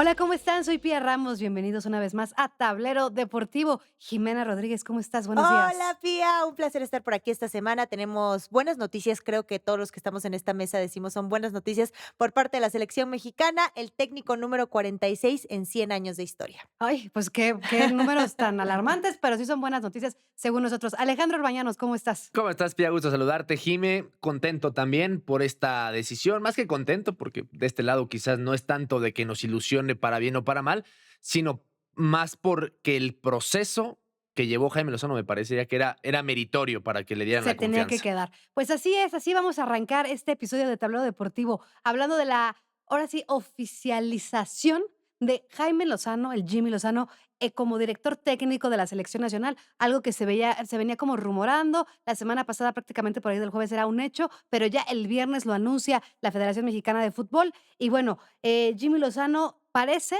Hola, ¿cómo están? Soy Pía Ramos. Bienvenidos una vez más a Tablero Deportivo. Jimena Rodríguez, ¿cómo estás? Buenos días. Hola, Pía, un placer estar por aquí esta semana. Tenemos buenas noticias, creo que todos los que estamos en esta mesa decimos son buenas noticias por parte de la selección mexicana, el técnico número 46 en 100 años de historia. Ay, pues qué números tan alarmantes, pero sí son buenas noticias según nosotros. Alejandro Orbañanos, ¿cómo estás? ¿Cómo estás, Pia? Gusto saludarte, Jime. Contento también por esta decisión, más que contento, porque de este lado quizás no es tanto de que nos ilusione para bien o para mal, sino más porque el proceso que llevó Jaime Lozano me parecía que era meritorio para que le dieran Se la tenía que confianza. quedar. Pues así es, así vamos a arrancar este episodio de Tablero Deportivo, hablando de la, ahora sí, oficialización de Jaime Lozano, el Jimmy Lozano, como director técnico de la selección nacional, algo que se venía como rumorando. La semana pasada, prácticamente por ahí del jueves, era un hecho, pero ya el viernes lo anuncia la Federación Mexicana de Fútbol. Y bueno, Jimmy Lozano parece,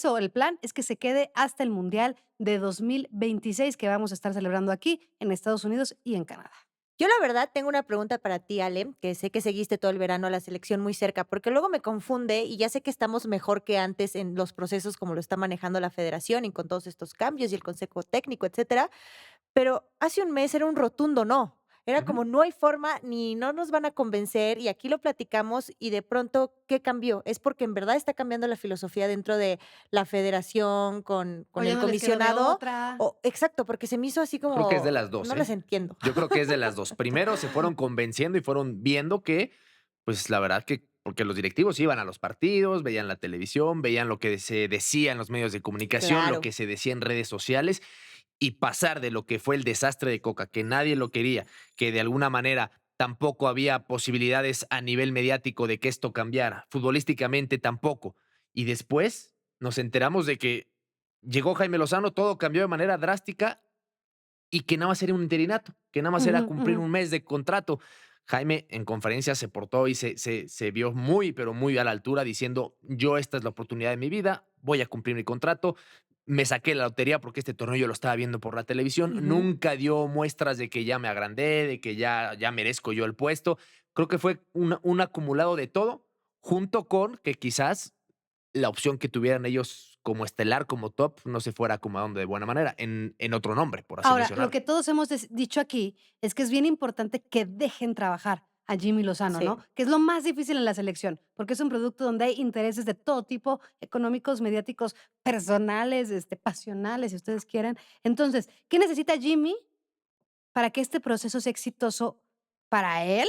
o el plan es que se quede hasta el Mundial de 2026 que vamos a estar celebrando aquí en Estados Unidos y en Canadá. Yo la verdad tengo una pregunta para ti, Ale, que sé que seguiste todo el verano a la selección muy cerca, porque luego me confunde y ya sé que estamos mejor que antes en los procesos como lo está manejando la federación y con todos estos cambios y el consejo técnico, etcétera. Pero hace un mes era un rotundo no. Era Ujú. como, no hay forma, ni no nos van a convencer, y aquí lo platicamos, y de pronto, ¿qué cambió? ¿Es porque en verdad está cambiando la filosofía dentro de la federación O con ya el no les quedó de comisionado? otra. O exacto, porque se me hizo así Yo creo que es de como, las dos, no ¿eh? les entiendo. Yo creo que es de las dos. Primero se fueron convenciendo y fueron viendo que, pues la verdad que, porque los directivos iban a los partidos, veían la televisión, veían lo que se decía en los medios de comunicación, lo Claro. que se decía en redes sociales, y pasar de lo que fue el desastre de Coca, que nadie lo quería, que de alguna manera tampoco había posibilidades a nivel mediático de que esto cambiara, futbolísticamente tampoco. Y después nos enteramos de que llegó Jaime Lozano, todo cambió de manera drástica y que nada más era un interinato, que nada más Ujú, era cumplir ujú. un mes de contrato. Jaime en conferencia se portó y se vio muy, pero muy a la altura diciendo, yo esta es la oportunidad de mi vida, voy a cumplir mi contrato, me saqué la lotería porque este torneo yo lo estaba viendo por la televisión, Ujú. nunca dio muestras de que ya me agrandé, de que ya merezco yo el puesto. Creo que fue un acumulado de todo, junto con que quizás la opción que tuvieran ellos como estelar, como top, no se fuera acomodando de buena manera en otro nombre, por así Ahora, lo mencionarlo. que todos hemos dicho aquí es que es bien importante que dejen trabajar a Jimmy Lozano, Sí. ¿no? Que es lo más difícil en la selección, porque es un producto donde hay intereses de todo tipo, económicos, mediáticos, personales, pasionales, si ustedes quieren. Entonces, ¿qué necesita Jimmy para que este proceso sea exitoso para él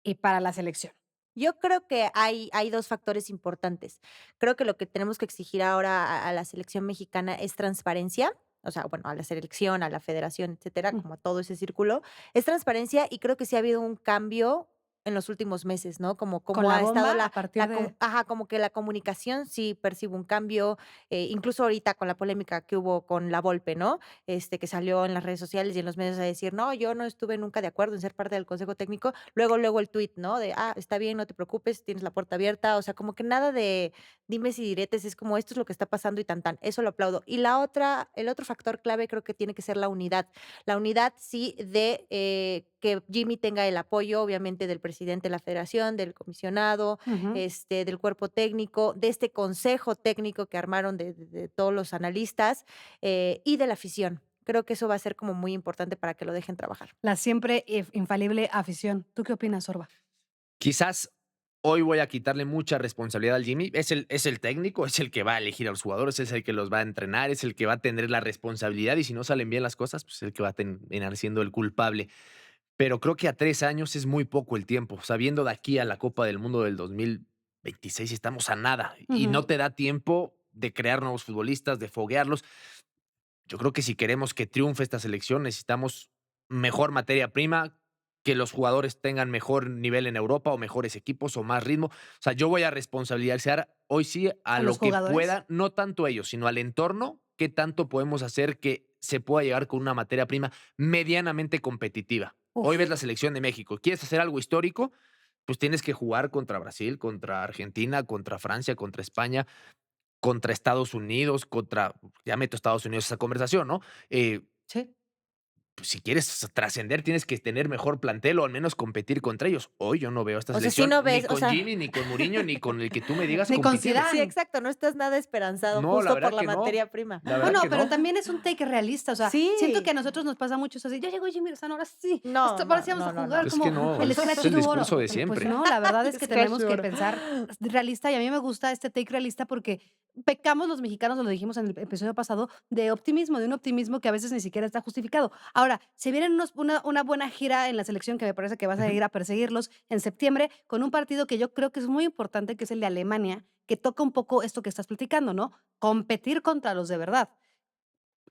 y para la selección? Yo creo que hay 2 factores importantes. Creo que lo que tenemos que exigir ahora a la selección mexicana es transparencia, o sea, bueno, a la selección, a la federación, etcétera, Mm, como a todo ese círculo, es transparencia y creo que sí ha habido un cambio en los últimos meses, ¿no? Como con cómo la ha bomba estado a partir de ajá, como que la comunicación sí percibo un cambio, incluso ahorita con la polémica que hubo con la Volpe, ¿no? Que salió en las redes sociales y en los medios a decir: "No, yo no estuve nunca de acuerdo en ser parte del consejo técnico". Luego el tuit, ¿no? De: "Ah, está bien, no te preocupes, tienes la puerta abierta". O sea, como que nada de dimes y diretes, es como esto es lo que está pasando y tan tan. Eso lo aplaudo. Y la otra el otro factor clave creo que tiene que ser la unidad. La unidad sí de, que Jimmy tenga el apoyo, obviamente, del presidente de la federación, del comisionado, ujú. del cuerpo técnico, de este consejo técnico que armaron de todos los analistas, y de la afición. Creo que eso va a ser como muy importante para que lo dejen trabajar. La siempre infalible afición. ¿Tú qué opinas, Orba? Quizás hoy voy a quitarle mucha responsabilidad al Jimmy. Es el técnico, es el que va a elegir a los jugadores, es el que los va a entrenar, es el que va a tener la responsabilidad y si no salen bien las cosas, pues es el que va a terminar siendo el culpable. Pero creo que a 3 años es muy poco el tiempo. Sabiendo de aquí a la Copa del Mundo del 2026 estamos a nada y Ujú. no te da tiempo de crear nuevos futbolistas, de foguearlos. Yo creo que si queremos que triunfe esta selección, necesitamos mejor materia prima, que los jugadores tengan mejor nivel en Europa o mejores equipos o más ritmo. O sea, yo voy a responsabilizar hoy sí a ¿A los lo que jugadores? pueda, no tanto ellos, sino al entorno, qué tanto podemos hacer que se pueda llegar con una materia prima medianamente competitiva. Hoy ves Uf. la selección de México, quieres hacer algo histórico, pues tienes que jugar contra Brasil, contra Argentina, contra Francia, contra España, contra Estados Unidos, ya meto Estados Unidos a esa conversación, ¿no? Eh, Sí. pues, si quieres trascender, tienes que tener mejor plantel o al menos competir contra ellos. Hoy yo no veo a esta O sea, sí selección no ni ves, o con sea, Jimmy, ni con Mourinho, ni con el que tú me digas Ni con compitiendo. Zidane. sí, exacto, no estás nada esperanzado No, la justo por verdad la que no. materia prima. La verdad Bueno, que pero no. también es un take realista, o sea, siento que Sí. a nosotros nos pasa mucho eso así, ya llegó Jimmy Lozano, ahora sí, No, ahora no, sí vamos a no, no, jugar no. Es que como no, el es scratch el du oro. discurso de Pues siempre. no, la verdad es que Scratch tenemos du que oro. pensar realista y a mí me gusta este take realista porque pecamos los mexicanos, lo dijimos en el episodio pasado, de optimismo, de un optimismo que a veces ni siquiera está justificado. Ahora, se viene una buena gira en la selección que me parece que vas a Ujú. ir a perseguirlos en septiembre con un partido que yo creo que es muy importante, que es el de Alemania, que toca un poco esto que estás platicando, ¿no? Competir contra los de verdad.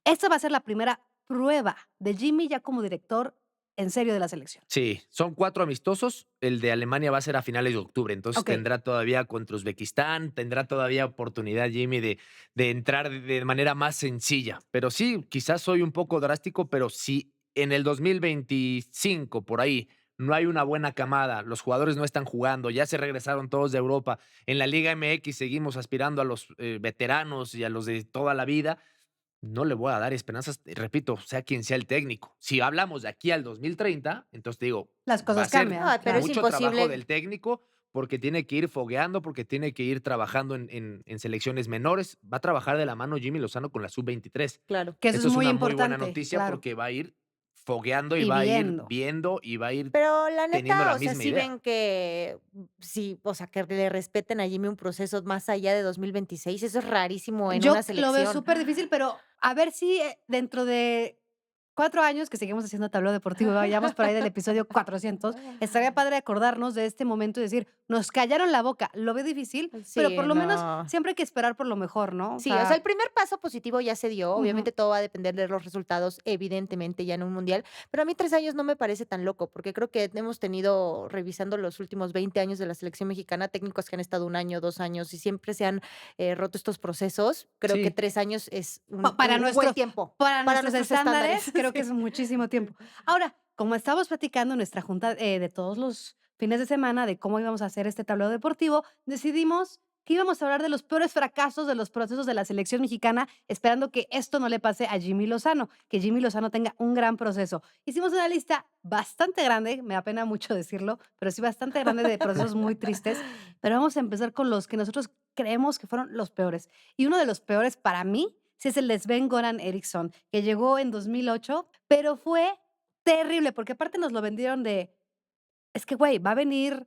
Esta va a ser la primera prueba de Jimmy ya como director en serio de la selección. Sí, son 4 amistosos. El de Alemania va a ser a finales de octubre, entonces Okey. tendrá todavía contra Uzbekistán, tendrá todavía oportunidad Jimmy de entrar de manera más sencilla. Pero sí, quizás soy un poco drástico, pero si en el 2025, por ahí, no hay una buena camada, los jugadores no están jugando, ya se regresaron todos de Europa, en la Liga MX seguimos aspirando a los, veteranos y a los de toda la vida, no le voy a dar esperanzas, repito, sea quien sea el técnico. Si hablamos de aquí al 2030, entonces te digo, Las va a cosas ser cambian, No, pero claro. es mucho trabajo imposible. del técnico porque tiene que ir fogueando, porque tiene que ir trabajando en selecciones menores. Va a trabajar de la mano Jimmy Lozano con la sub-23. Claro. Que eso es Esto es muy una muy buena importante, noticia claro. porque va a ir fogueando y Y va a ir viendo. viendo y va a ir Pero la teniendo neta, la o sea, misma sí idea. ven que sí, o sea, que le respeten a Jimmy un proceso más allá de 2026, eso es rarísimo en una Yo lo veo selección. superdifícil, pero a ver si, dentro de 4 años que seguimos haciendo Tableo Deportivo, vayamos por ahí del episodio 400, estaría padre acordarnos de este momento y decir: "Nos callaron la boca". Lo veo difícil, pero por Sí, lo menos no. siempre hay que esperar por lo mejor, ¿no? O Sí, o sea, sea, el primer paso positivo ya se dio, ujú. obviamente todo va a depender de los resultados, evidentemente, ya en un mundial, pero a mí 3 años no me parece tan loco, porque creo que hemos tenido, revisando los últimos 20 años de la selección mexicana, técnicos que han estado 1 año, 2 años y siempre se han, roto estos procesos. Creo que Sí, 3 años es Pa un para un buen nuestros tiempo para para nuestros nuestros estándares. estándares, creo que es Sí. muchísimo tiempo. Ahora, como estábamos platicando en nuestra junta, de todos los fines de semana de cómo íbamos a hacer este tablero deportivo, decidimos que íbamos a hablar de los peores fracasos de los procesos de la selección mexicana, esperando que esto no le pase a Jimmy Lozano, que Jimmy Lozano tenga un gran proceso. Hicimos una lista bastante grande, me da pena mucho decirlo, pero sí bastante grande de procesos muy tristes, pero vamos a empezar con los que nosotros creemos que fueron los peores. Y uno de los peores para mí sí es el de Sven-Goran Eriksson, que llegó en 2008, pero fue terrible, porque aparte nos lo vendieron de, es que, güey, va a venir,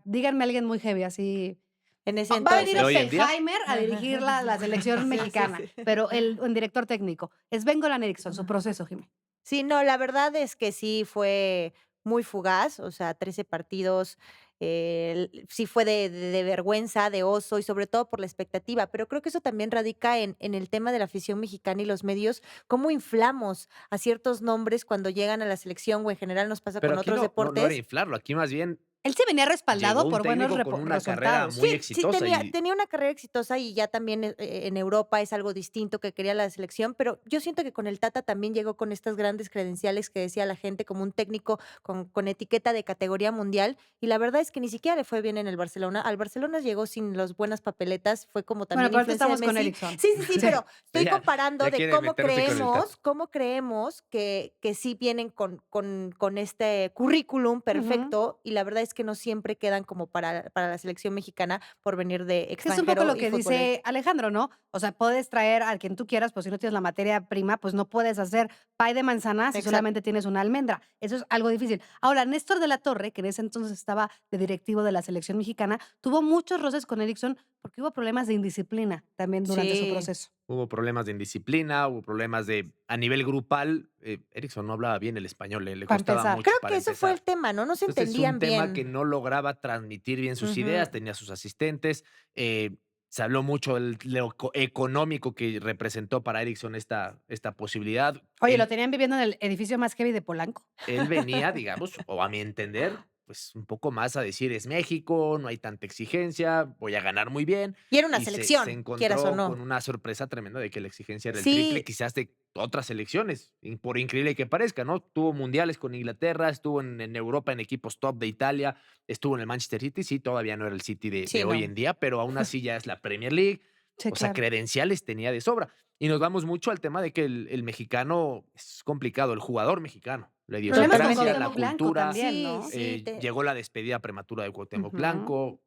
díganme alguien muy heavy, así, En ese va a venir ¿de hoy entonces. en día? Oppenheimer a dirigir la selección Sí, sí, mexicana, sí. pero un director técnico. Sven-Goran Eriksson, su proceso, Jimé. Sí, no, la verdad es que sí fue muy fugaz, o sea, 13 partidos, sí fue de vergüenza, de oso y sobre todo por la expectativa, pero creo que eso también radica en el tema de la afición mexicana y los medios, cómo inflamos a ciertos nombres cuando llegan a la selección o en general nos pasa Pero con aquí otros no era deportes. inflarlo, aquí más bien Él se venía llegó respaldado un por buenos técnico con una carrera resultados. muy Sí, sí, exitosa tenía y tenía una carrera exitosa y ya también, en Europa es algo distinto que quería la selección, pero yo siento que con el Tata también llegó con estas grandes credenciales que decía la gente, como un técnico con etiqueta de categoría mundial, y la verdad es que ni siquiera le fue bien en el Barcelona. Al Barcelona llegó sin las buenas papeletas, fue como Bueno, también pero ahorita influencia de estamos con Messi. Eriksson. Sí, sí, sí, pero estoy ya comparando ya de quiere meterse con el Tata. cómo creemos que sí vienen con este currículum Ujú. perfecto, y la verdad es que no siempre quedan como para la selección mexicana por venir de Que es un poco extranjero lo y que futbolero. dice Alejandro, ¿no? O sea, puedes traer a quien tú quieras, pues si no tienes la materia prima, pues no puedes hacer pay de manzana si Exacto. solamente tienes una almendra. Eso es algo difícil. Ahora, Néstor de la Torre, que en ese entonces estaba de directivo de la selección mexicana, tuvo muchos roces con Erickson porque hubo problemas de indisciplina también durante su Sí. proceso. Hubo problemas de indisciplina, hubo problemas de a nivel grupal, Erickson no hablaba bien el español, le Para costaba empezar. Creo mucho que para eso fue el empezar. tema, ¿no? No se Entonces, es un entendían tema que bien. no lograba transmitir bien sus Ujú. ideas, tenía sus asistentes, se habló mucho del lo económico que representó para Erickson esta posibilidad. Oye, lo Él tenían viviendo en el edificio más heavy de Polanco. él venía, digamos, o a mi entender, pues, un poco más a decir: "Es México, no hay tanta exigencia, voy a ganar muy bien", Y era una y se selección, quieras o encontró no. con una sorpresa tremenda de que la exigencia era el triple, Sí, quizás, de otras selecciones, por increíble que parezca, ¿no? Tuvo mundiales con Inglaterra, estuvo en Europa en equipos top de Italia, estuvo en el Manchester City, sí, todavía no era el City de sí, hoy no. en día, pero aún así ya es la Premier League, Sí, O sea, claro. credenciales tenía de sobra. Y nos vamos mucho al tema de que el mexicano es complicado, el jugador mexicano. La Problemas con Totalmente. idiosincrasia, la Cuauhtémoc Blanco cultura, también, Sí, ¿no? sí, llegó la despedida prematura de Cuauhtémoc Ujú. Blanco.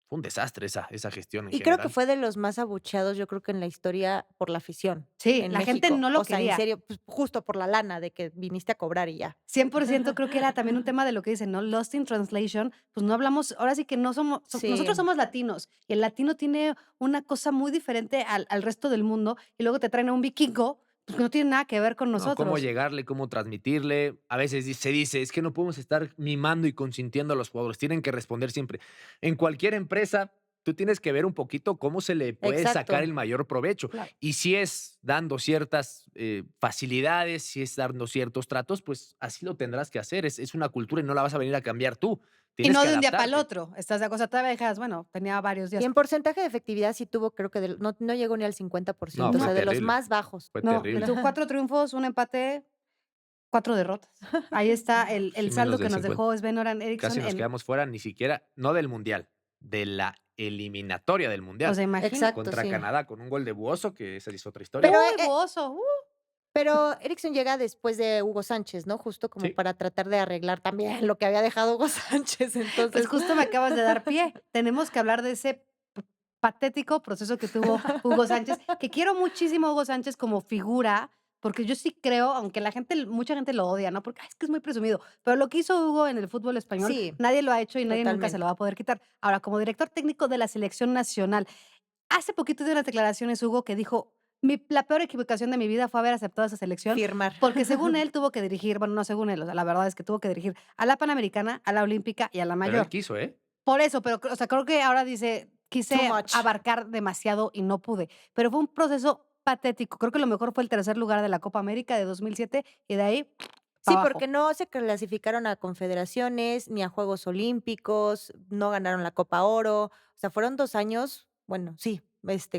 Fue un desastre esa gestión en y creo que general. fue de los más abucheados, yo creo que en la historia por la afición Sí, en la gente México. no lo O sea, en quería. serio, pues, justo por la lana de que viniste a cobrar y ya. 100% creo que era también un tema de lo que dicen, ¿no? Lost in translation, pues no hablamos, ahora sí que no somos, Sí. nosotros somos latinos y el latino tiene una cosa muy diferente al resto del mundo y luego te traen a un vikingo, pues que no tiene nada que ver con No, cómo nosotros. llegarle, cómo transmitirle. A veces se dice, es que no podemos estar mimando y consintiendo a los jugadores, tienen que responder siempre. En cualquier empresa, tú tienes que ver un poquito cómo se le puede sacar Exacto. el mayor provecho. Claro. Y si es dando ciertas facilidades, si es dando ciertos tratos, pues así lo tendrás que hacer. Es una cultura y no la vas a venir a cambiar tú. Y Tienes no que de un día para el adaptarte. otro, estás de acuerdo, todavía dejas, bueno, tenía varios Y días. en porcentaje de efectividad sí tuvo, creo que no llegó ni al No, 50%, o fue sea, No, de los terrible, más bajos. fue no, le terrible. tuvo 4 triunfos, un empate, 4 derrotas. Ahí está el Sí, menos saldo que del nos 50. dejó Sven-Göran Eriksson Casi nos en, quedamos fuera, ni siquiera, no del Mundial, de la eliminatoria del o Mundial. sea, imagínate. Exacto, Contra sí. Canadá con un gol de Buoso, que esa es otra historia. Pero, Uy, Bozo, pero Eriksen llega después de Hugo Sánchez, ¿no? Justo como Sí. para tratar de arreglar también lo que había dejado Hugo Sánchez. pues Entonces, justo me acabas de dar pie. Tenemos que hablar de ese patético proceso que tuvo Hugo Sánchez, que quiero muchísimo a Hugo Sánchez como figura, porque yo sí creo, aunque la gente, mucha gente lo odia, ¿no? Porque "Ay, es que es muy presumido, pero lo que hizo Hugo en el fútbol español, sí, nadie lo ha hecho y nadie nunca se lo totalmente. va a poder quitar. Ahora, como director técnico de la selección nacional, hace poquito dio unas declaraciones, Hugo, que dijo: La peor equivocación de mi vida fue haber aceptado esa selección, Firmar. porque según él tuvo que dirigir, bueno, no según él, o sea, la verdad es que tuvo que dirigir a la Panamericana, a la Olímpica y a la Pero él Mayor. quiso, ¿eh? Por eso, pero, o sea, creo que ahora dice: Too "Quise much. abarcar demasiado y no pude", pero fue un proceso patético. Creo que lo mejor fue el tercer lugar de la Copa América de 2007 y de ahí Sí, para porque abajo. no se clasificaron a confederaciones, ni a Juegos Olímpicos, no ganaron la Copa Oro. O sea, fueron 2 años, bueno, sí,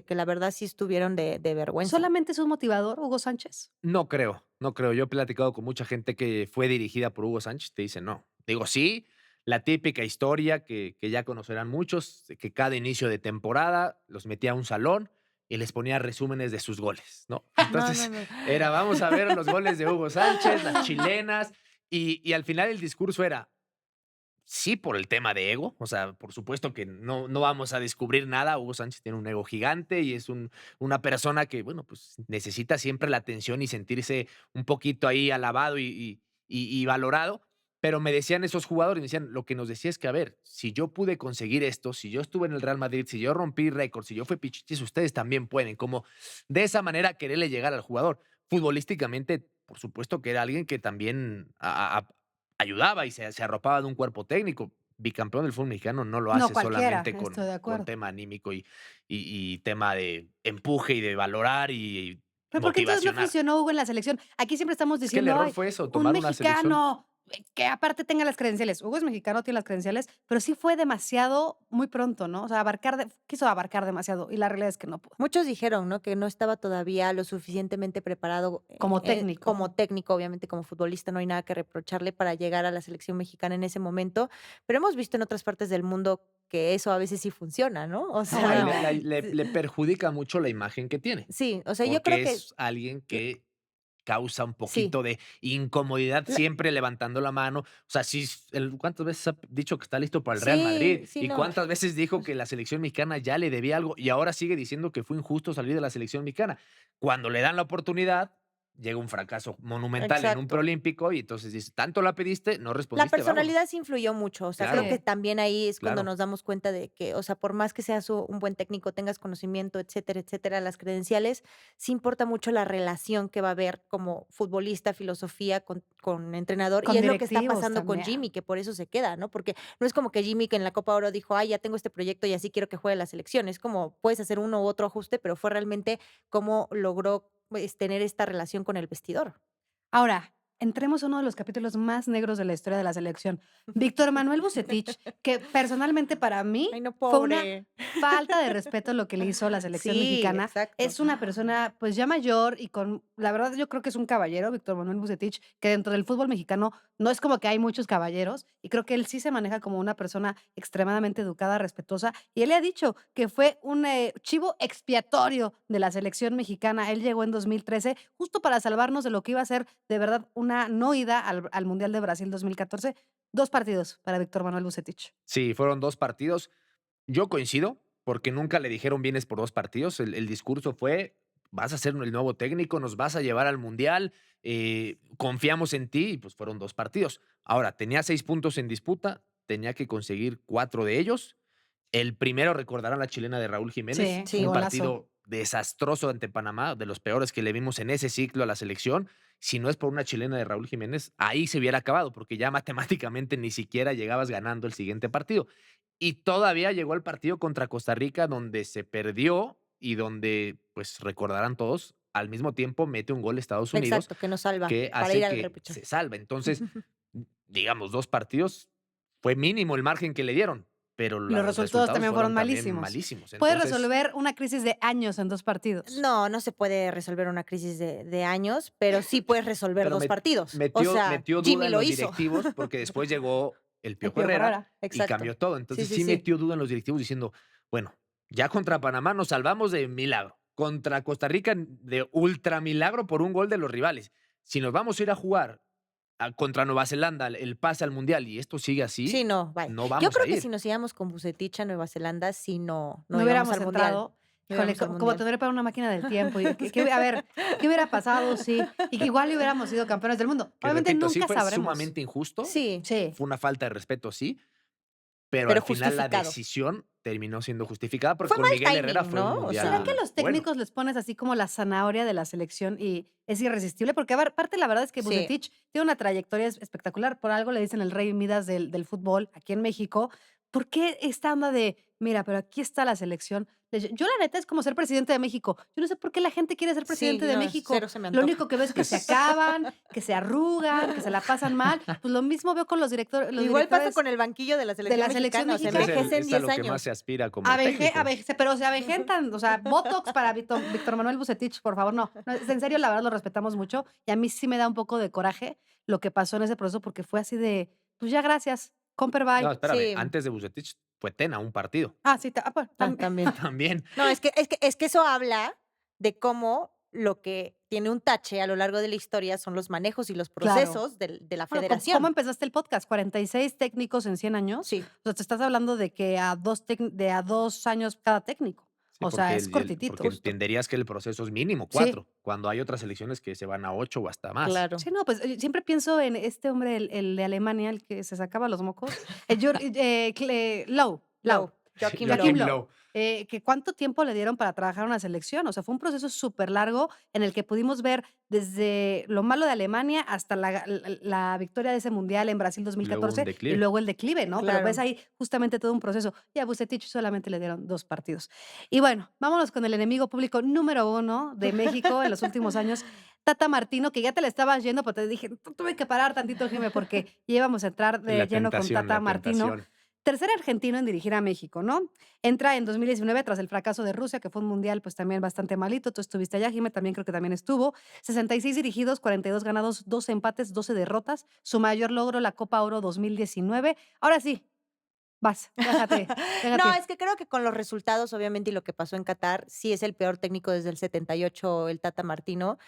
que la verdad sí estuvieron de vergüenza. ¿Solamente es un motivador, Hugo Sánchez? No creo, no creo. Yo he platicado con mucha gente que fue dirigida por Hugo Sánchez, te dicen no. Digo, sí, la típica historia que ya conocerán muchos, de que cada inicio de temporada los metía a un salón y les ponía resúmenes de sus goles, ¿no? No, no, Entonces, no. era, vamos a ver los goles de Hugo Sánchez, las chilenas, y al final el discurso era, sí, por el tema de ego, o sea, por supuesto que no vamos a descubrir nada. Hugo Sánchez tiene un ego gigante y es una persona que, bueno, pues necesita siempre la atención y sentirse un poquito ahí alabado y valorado. Pero me decían esos jugadores, me decían, lo que nos decía es que, a ver, si yo pude conseguir esto, si yo estuve en el Real Madrid, si yo rompí récords, si yo fui Pichichis, ustedes también pueden. Como de esa manera quererle llegar al jugador. Futbolísticamente, por supuesto que era alguien que también ayudaba y se arropaba de un cuerpo técnico. Bicampeón del fútbol mexicano no lo No hace cualquiera, solamente estoy de con acuerdo. tema anímico y tema de empuje y de valorar y Pero, ¿por qué entonces no motivacional. funcionó Hugo en la selección? Aquí siempre estamos Es que el diciendo: error "Ay, fue eso, un tomar una selección. mexicano, que aparte tenga las credenciales". Hugo es mexicano, tiene las credenciales, pero sí fue demasiado muy pronto, ¿no? O sea, quiso abarcar demasiado, y la realidad es que no pudo, Muchos dijeron, ¿no?, que no estaba todavía lo suficientemente preparado, como técnico. como técnico, obviamente como futbolista no hay nada que reprocharle para llegar a la selección mexicana en ese momento, pero hemos visto en otras partes del mundo que eso a veces sí funciona, ¿no? O No, No, y sea, bueno, le perjudica mucho la imagen que tiene, sí, o sea, yo creo porque que es alguien que causa un sí. poquito de incomodidad La siempre levantando la mano. O sea, sí, ¿cuántas veces ha dicho que está listo para el Real sí, Madrid? sí, ¿Y no. cuántas veces dijo que la selección mexicana ya le debía algo? Y ahora sigue diciendo que fue injusto salir de la selección mexicana. Cuando le dan la oportunidad, llega un fracaso monumental en un Exacto. preolímpico y entonces dice, tanto la pediste, no La respondiste, vámonos. personalidad sí influyó mucho, o sea, creo Claro, que sí. también ahí es cuando claro. nos damos cuenta de que, o sea, por más que seas un buen técnico, tengas conocimiento, etcétera, las credenciales, sí importa mucho la relación que va a haber como futbolista, filosofía con entrenador, y Con es lo que está directivos pasando con Jimmy, también. que por eso se queda, ¿no? Porque no es como que Jimmy que en la Copa Oro dijo: "Ay, ya tengo este proyecto y así quiero que juegue la selección", es como puedes hacer uno u otro ajuste, pero fue realmente cómo logró, pues, tener esta relación con el vestidor. Ahora, entremos a uno de los capítulos más negros de la historia de la selección. Víctor Manuel Vucetich, que personalmente para mí Ay, no, fue una pobre. falta de respeto lo que le hizo a la selección Sí, mexicana. exacto. Es una persona, pues, ya mayor y con la verdad, yo creo que es un caballero, Víctor Manuel Vucetich, que dentro del fútbol mexicano no es como que hay muchos caballeros, y creo que él sí se maneja como una persona extremadamente educada, respetuosa, y él le ha dicho que fue un, chivo expiatorio de la selección mexicana. Él llegó en 2013 justo para salvarnos de lo que iba a ser de verdad una no ida al Mundial de Brasil 2014. 2 partidos para Víctor Manuel Vucetich. Sí, fueron 2 partidos. Yo coincido, porque nunca le dijeron vienes por 2 partidos. El discurso fue: "Vas a ser el nuevo técnico, nos vas a llevar al mundial, confiamos en ti", y pues fueron 2 partidos. Ahora, tenía 6 puntos en disputa, tenía que conseguir 4 de ellos. El primero, recordarán la chilena de Raúl Jiménez, Sí, Sí. un golazo. partido desastroso ante Panamá, de los peores que le vimos en ese ciclo a la selección. Si no es por una chilena de Raúl Jiménez, ahí se hubiera acabado, porque ya matemáticamente ni siquiera llegabas ganando el siguiente partido. Y todavía llegó el partido contra Costa Rica, donde se perdió y donde, pues recordarán todos, al mismo tiempo mete un gol Estados Unidos Exacto, que nos salva que para hace ir al que repechaje. se salve. Entonces, digamos, 2 partidos fue mínimo el margen que le dieron, pero Y los los resultados resultados también fueron fueron también malísimos. malísimos. Puedes Entonces, resolver una crisis de años en 2 partidos. No, no se puede resolver una crisis de años, pero sí puedes resolver pero 2 partidos. O sea, metió duda Jimmy en lo los hizo. directivos, porque después llegó el El Piojo Pío Herrera Herrera. y Exacto. cambió todo. Sí, Entonces, sí, sí sí. metió duda en los directivos diciendo: "Bueno, ya contra Panamá nos salvamos de milagro, contra Costa Rica de ultra milagro por un gol de los rivales. Si nos vamos a ir a jugar contra Nueva Zelanda el pase al mundial y esto sigue Sí, así, no, bye. no Yo vamos a creo que si ir". nos íbamos con Vucetich a Nueva Zelanda, sí, no No íbamos hubiéramos al mundial. entrado. No Híjole, íbamos al como mundial. tener para una máquina del tiempo, y que a ver, ¿qué hubiera pasado si y que igual hubiéramos sido campeones del mundo? Que Obviamente repito, sí nunca fue sabremos. sumamente injusto, Sí, Sí. fue una falta de respeto, sí, pero pero al final la justificado. decisión terminó siendo justificada, porque Fue con mal Miguel Herrera timing, fue un ¿no? O ¿Será sea, que a mundial los bueno. técnicos les pones así como la zanahoria de la selección y es irresistible? Porque, a ver, aparte, la verdad es que sí. Vucetich tiene una trayectoria espectacular. Por algo le dicen el rey Midas del fútbol aquí en México. ¿Por qué esta onda de, mira, pero aquí está la selección? Yo, la neta, es como ser presidente de México. Yo no sé por qué la gente quiere ser Sí, presidente de no, México. cero se me Lo antoja. único que veo es que se acaban, que se arrugan, que se la pasan mal. Pues lo mismo veo con los Igual pasa directores con el banquillo de la de la selección selección mexicana, o sea, Pues mexicana. envejecen es a 10 lo que más años. se aspira como técnico. Pero se avejentan, o sea, botox para Víctor Manuel Vucetich, por favor, no. No, es en serio, la verdad lo respetamos mucho, y a mí sí me da un poco de coraje lo que pasó en ese proceso, porque fue así de, pues ya gracias, Comper No, bye. espérame, Sí, antes de Vucetich fue Tena, un partido. Sí, pues, también. También. No, es que eso habla de cómo lo que tiene un tache a lo largo de la historia son los manejos y los claro. procesos de la Bueno, ¿cómo federación. empezaste el podcast? ¿46 técnicos en 100 años? Sí, O sea, te estás hablando de que a 2 años cada técnico. Sí, O sea, porque es porque cortitito. justo. entenderías que el proceso es mínimo, Sí. 4, cuando hay otras selecciones que se van a 8 o hasta más. Claro. Sí, no, pues, siempre pienso en este hombre, el de Alemania, el que se sacaba los mocos, Löw, Low, Joachim Low. Joachim Joaquim Löw, Low. que cuánto tiempo le dieron para trabajar una selección. O sea, fue un proceso súper largo en el que pudimos ver desde lo malo de Alemania hasta la victoria de ese mundial en Brasil Y luego un 2014 y declive. luego el declive, ¿no? Pero ves Claro. ahí justamente todo un proceso. Y a Vucetich solamente le dieron 2 partidos. Y bueno, vámonos con el enemigo público número 1 de México en los últimos años, Tata Martino, que ya te le estabas yendo, pero te dije, tuve que parar tantito, Jime, porque ya íbamos a entrar de La lleno con tentación, Tata la Martino. tentación. Tercer argentino en dirigir a México, ¿no? Entra en 2019 tras el fracaso de Rusia, que fue un mundial pues también bastante malito. Tú estuviste allá, Jime, también creo que también estuvo. 66 dirigidos, 42 ganados, 12 empates, 12 derrotas. Su mayor logro, la Copa Oro 2019. Ahora sí, vas, déjate No, ir. es que creo que con los resultados, obviamente, y lo que pasó en Qatar, sí es el peor técnico desde el 78, el Tata Martino.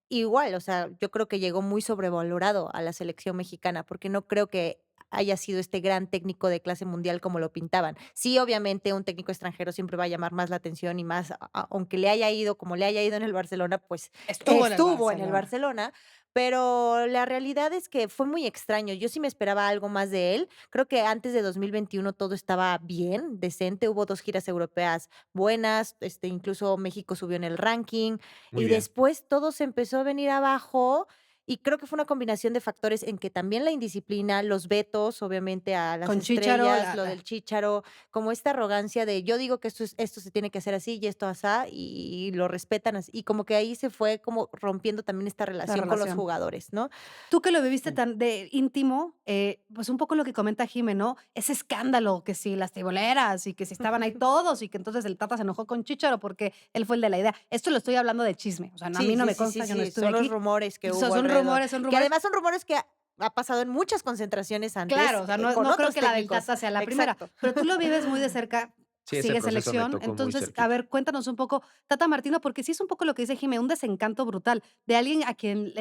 Igual, o sea, yo creo que llegó muy sobrevalorado a la selección mexicana, porque no creo que haya sido este gran técnico de clase mundial como lo pintaban. Sí, obviamente, un técnico extranjero siempre va a llamar más la atención y más, aunque le haya ido como le haya ido en el Barcelona, pues estuvo en el Barcelona, pero la realidad es que fue muy extraño. Yo sí me esperaba algo más de él. Creo que antes de 2021 todo estaba bien, decente. Hubo 2 giras europeas buenas, incluso México subió en el ranking Muy y bien. después todo se empezó a venir abajo Y creo que fue una combinación de factores en que también la indisciplina, los vetos, obviamente, a las Con Chícharo, estrellas, lo del Chícharo, como esta arrogancia de yo digo que esto se tiene que hacer así y esto asá, y lo respetan así. Y como que ahí se fue como rompiendo también esta la relación con los relación. jugadores, ¿no? Tú que lo viviste Mm. tan de íntimo, pues un poco lo que comenta Jime, ¿no? Ese escándalo, que si las teiboleras y que si estaban ahí todos y que entonces el Tata se enojó con Chícharo porque él fue el de la idea. Esto lo estoy hablando de chisme, o sea, no, a mí Sí, no sí, me sí, sí, consta, yo no sí, estuve son los aquí. rumores que So hubo son alrededor, rumores, son que rumores. además son rumores que ha pasado en muchas concentraciones Claro, antes, o sea, no con no creo otros que la del técnicos. Tata sea la primera, Exacto. pero tú lo vives muy de cerca, Sí, ese sigues proceso me selección. tocó muy Entonces, a cerquita. ver, cuéntanos un poco, Tata Martino, porque sí es un poco lo que dice Jime, un desencanto brutal de alguien a quien,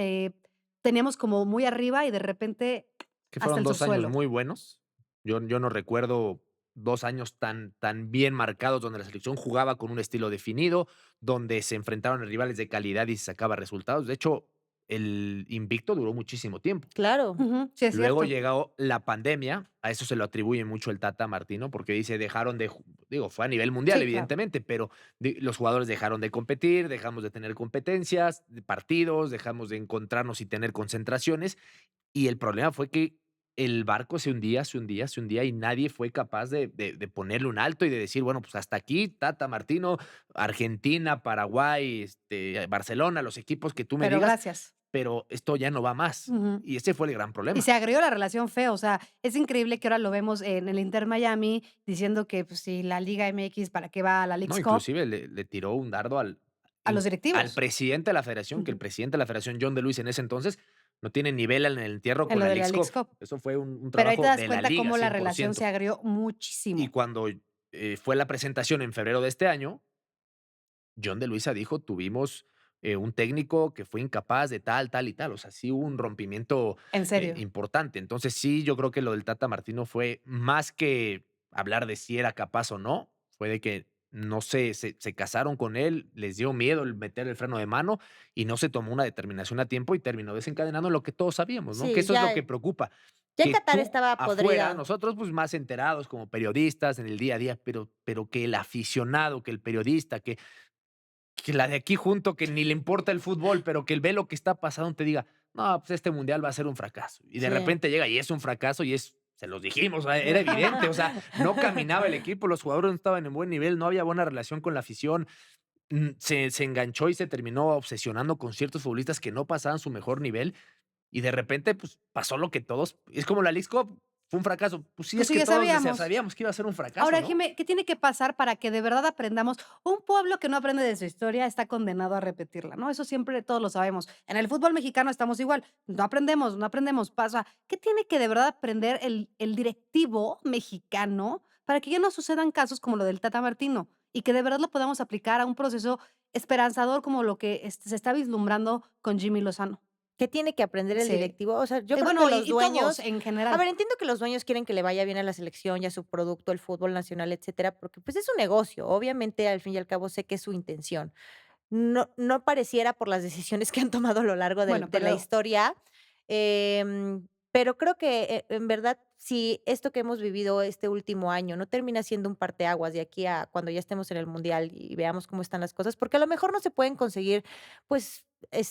teníamos como muy arriba y de repente Que hasta fueron el 2 años subsuelo. muy buenos. Yo no recuerdo 2 años tan bien marcados, donde la selección jugaba con un estilo definido, donde se enfrentaron a rivales de calidad y se sacaba resultados. De hecho, el invicto duró muchísimo tiempo. Claro. Ujú, sí, es Luego cierto. llegó la pandemia, a eso se lo atribuye mucho el Tata Martino, porque dice dejaron de, digo, fue a nivel mundial, Sí, claro. evidentemente, pero los jugadores dejaron de competir, dejamos de tener competencias, de partidos, dejamos de encontrarnos y tener concentraciones. Y el problema fue que el barco se hundía, se hundía, se hundía y nadie fue capaz de ponerle un alto y de decir, bueno, pues hasta aquí, Tata Martino, Argentina, Paraguay, Barcelona, los equipos que tú me Pero digas, gracias. pero esto ya no va más. Ujú. Y ese fue el gran Y problema. se agrió la relación feo, o sea, es increíble que ahora lo vemos en el Inter Miami diciendo que, pues, si la Liga MX, ¿para qué va a la No, Leagues Cup? inclusive le tiró un dardo A los al directivos. presidente de la federación, que el Ujú. presidente de la federación, John de Luis, en ese entonces, no tiene nivel en el entierro En con lo la de la Leagues Leagues Cup. Cup. Eso fue un Pero ahí te trabajo das de la cuenta liga, cómo la cien por relación se ciento agrió Y muchísimo. cuando, fue la presentación en febrero de este año, John de Luisa dijo: "Tuvimos, un técnico que fue incapaz de tal, tal y tal". O sea, sí hubo un rompimiento, En serio. importante. Entonces, sí, yo creo que lo del Tata Martino fue más que hablar de si era capaz o no, fue de que no se casaron con él, les dio miedo el meter el freno de mano y no se tomó una determinación a tiempo y terminó desencadenando lo que todos sabíamos, ¿no? Que Sí, eso es lo que preocupa, ya en que Qatar tú estaba afuera, podrida. nosotros, pues, más enterados como periodistas en el día a día, pero que el aficionado, que el periodista, que la de aquí junto, que ni le importa el fútbol, pero que él ve lo que está pasando, te diga: "No, pues este mundial va a ser un fracaso". Y de Sí. repente llega y es un fracaso y se los dijimos, o sea, era evidente, o sea, no caminaba el equipo, los jugadores no estaban en buen nivel, no había buena relación con la afición, se enganchó y se terminó obsesionando con ciertos futbolistas que no pasaban su mejor nivel. Y de repente, pues, pasó lo que todos es como la Leagues Cup, fue un fracaso. Pues sí, Pues es sí, que ya todos sabíamos. sabíamos que iba a ser un fracaso, Ahora, ¿no? Jime, ¿qué tiene que pasar para que de verdad aprendamos? Un pueblo que no aprende de su historia está condenado a repetirla, ¿no? Eso siempre todos lo sabemos. En el fútbol mexicano estamos igual. No aprendemos, no aprendemos. Pasa. ¿Qué tiene que de verdad aprender el directivo mexicano para que ya no sucedan casos como lo del Tata Martino y que de verdad lo podamos aplicar a un proceso esperanzador como lo que se está vislumbrando con Jimmy Lozano? ¿Qué tiene que aprender el Sí. directivo? O sea, yo creo que Bueno, los y todos dueños en a general. ver, entiendo que los dueños quieren que le vaya bien a la selección y a su producto, el fútbol nacional, etcétera, porque, pues, es un negocio. Obviamente, al fin y al cabo, sé que es su intención. No pareciera por las decisiones que han tomado a lo largo Bueno, de la pero historia, pero creo que, en verdad, si esto que hemos vivido este último año no termina siendo un parteaguas de aquí a cuando ya estemos en el mundial y veamos cómo están las cosas, porque a lo mejor no se pueden conseguir, pues,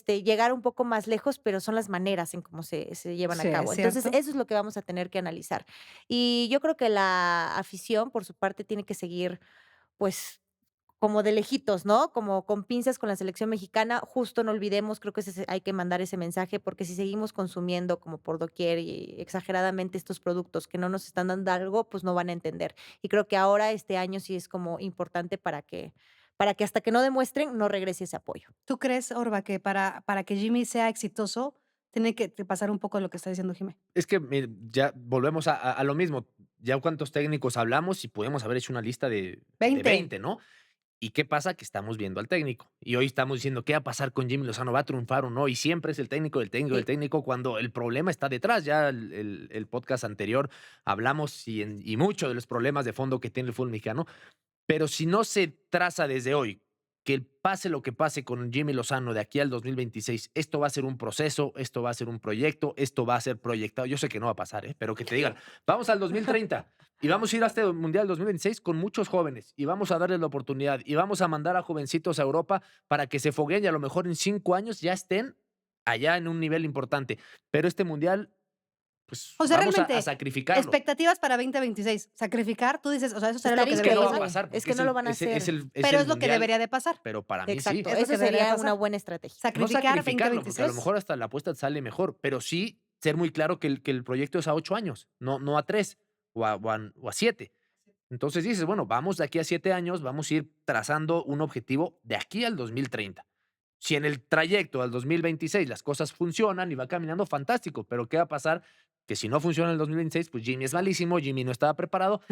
llegar un poco más lejos, pero son las maneras en cómo se llevan a sí, es cabo. Entonces, cierto. eso es lo que vamos a tener que analizar. Y yo creo que la afición, por su parte, tiene que seguir, pues, como de lejitos, ¿no? Como con pinzas con la selección mexicana. Justo no olvidemos, creo que hay que mandar ese mensaje, porque si seguimos consumiendo como por doquier y exageradamente estos productos que no nos están dando algo, pues no van a entender. Y creo que ahora, este año, sí es como importante para que hasta que no demuestren, no regrese ese apoyo. ¿Tú crees, Orba, que para que Jimmy sea exitoso, tiene que pasar un poco lo que está diciendo Jimé? Es que, ya volvemos a lo mismo. Ya cuántos técnicos hablamos y podemos haber hecho una lista de 20. 20, ¿no? ¿Y qué pasa? Que estamos viendo al técnico. Y hoy estamos diciendo, ¿qué va a pasar con Jimmy Lozano? ¿Va a triunfar o no? Y siempre es el técnico, el técnico, el Sí. técnico, cuando el problema está detrás. Ya el podcast anterior hablamos y mucho de los problemas de fondo que tiene el fútbol mexicano. Pero si no se traza desde hoy que pase lo que pase con Jimmy Lozano de aquí al 2026, esto va a ser un proceso, esto va a ser un proyecto, esto va a ser proyectado. Yo sé que no va a pasar, ¿eh? Pero que te digan, vamos al 2030 y vamos a ir a este Mundial 2026 con muchos jóvenes y vamos a darles la oportunidad y vamos a mandar a jovencitos a Europa para que se fogueen y a lo mejor en 5 años ya estén allá en un nivel importante. Pero este mundial, pues O sea, vamos a realmente, sacrificarlo. expectativas para 2026. Sacrificar, tú dices, o sea, eso sería lo que Estaría Es que no debería va a pasar. pasar, Es porque que no lo van a es hacer. el Pero es lo que mundial, debería de pasar. pero para mí sí. Exacto, Es lo eso que debería sería pasar. una buena estrategia. No Sacrificar sacrificarlo, porque a lo 2026. mejor hasta la apuesta sale mejor, pero sí ser muy claro que el proyecto es a 8 años, no a 3 o a 7. Entonces dices, bueno, vamos de aquí a 7 años, vamos a ir trazando un objetivo de aquí al 2030. Si en el trayecto al 2026 las cosas funcionan y va caminando, fantástico, pero ¿qué va a pasar? Que si no funciona en el 2026, pues Jimmy es malísimo, Jimmy no estaba preparado,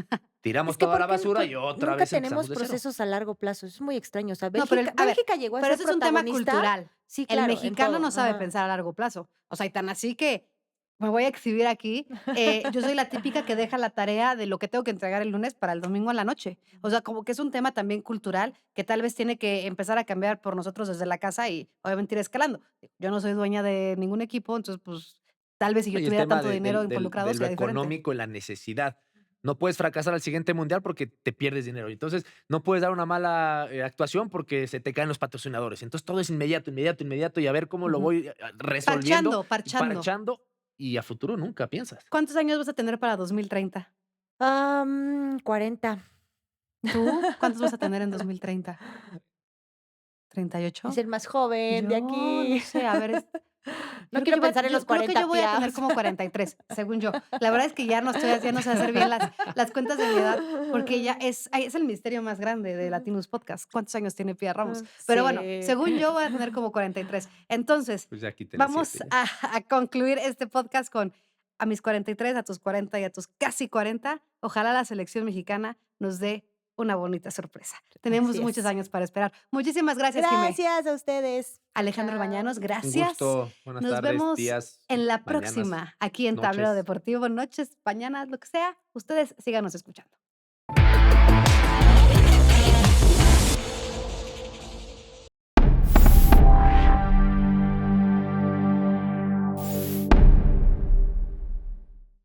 tiramos Es que toda la porque basura y otra nunca vez empezamos tenemos de cero. procesos a largo plazo, eso es muy extraño. O sea, No, pero a ver, Bélgica llegó a pero ser eso es un tema protagonista. cultural. Sí, El claro, en mexicano todo. no sabe Ajá. pensar a largo plazo. O sea, y tan así que me voy a exhibir aquí. Yo soy la típica que deja la tarea de lo que tengo que entregar el lunes para el domingo en la noche. O sea, como que es un tema también cultural que tal vez tiene que empezar a cambiar por nosotros desde la casa y obviamente ir escalando. Yo no soy dueña de ningún equipo, entonces, pues, tal vez si No, yo y el tuviera tema tanto dinero involucrado de lo sería diferente. económico y la necesidad. No puedes fracasar al siguiente mundial porque te pierdes dinero. Entonces, no puedes dar una mala actuación porque se te caen los patrocinadores. Entonces, todo es inmediato, inmediato, inmediato y a ver cómo lo Ujú. voy resolviendo, Parchando. parchando y a futuro nunca piensas. ¿Cuántos años vas a tener para 2030? 40. ¿Tú cuántos vas a tener en 2030? Es ¿38? el más joven de Yo no aquí. sé, a ver, No yo creo que quiero yo voy a pensar en los creo que 40 yo voy a tener piados. como 43, según yo. La verdad es que ya no sé hacer bien las cuentas de mi edad, porque ya es el misterio más grande de Latinos Podcast, ¿cuántos años tiene Pía Ramos? Pero bueno, Sí. según yo voy a tener como 43. Entonces, Pues ya quiten las vamos 7 ya. a concluir este podcast con a mis 43, a tus 40 y a tus casi 40. Ojalá la selección mexicana nos dé una bonita sorpresa. Tenemos Así muchos es. años para esperar. Muchísimas gracias, Jimé. Gracias a ustedes. Alejandro Chao. Bañanos, Un gracias. gusto. Buenas Nos tardes, vemos días, en la mañanas, próxima, aquí en Tablero noches. Deportivo, noches, mañanas, lo que sea. Ustedes síganos escuchando.